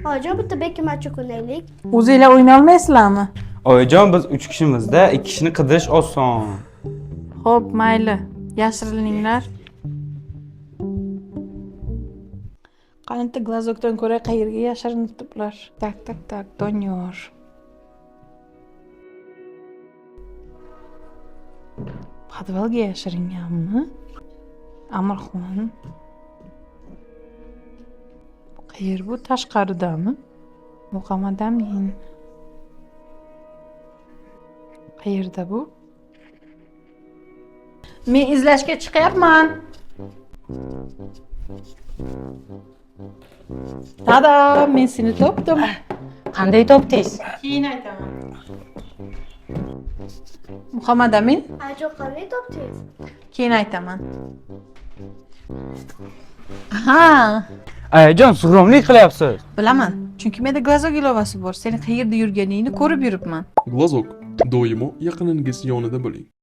Oyijon, bitta bekamachoq o'ynaylik. O'zinglar o'ynay olmaysizlarmi? Oyijon, biz 3 kishimizda 2 kishini qidirish oson. Xo'p, mayli. Yashirininglar. Qancha glazokdan ko'ra qayerga yashirinibdilar? Tak, Doniyor. Podvalga yashiringanmi? Amirxon. Qayer bu? Tashqaridami? Muqammadamin. Qayerda bu? Men izlashga chiqyapman. Tada, men seni topdim. Qanday topdingiz? Keyin aytaman. Muhammadamin, Oyijon, qanday topdingiz? keyin aytaman. Ha, Ayajon, suhromlik qilyapsiz. Bilaman, chunki menda glazok ilovasi bor. Seni qayerda yurganingni ko'rib yuribman. Glazok, doimo yaqiningiz yonida bo'ling.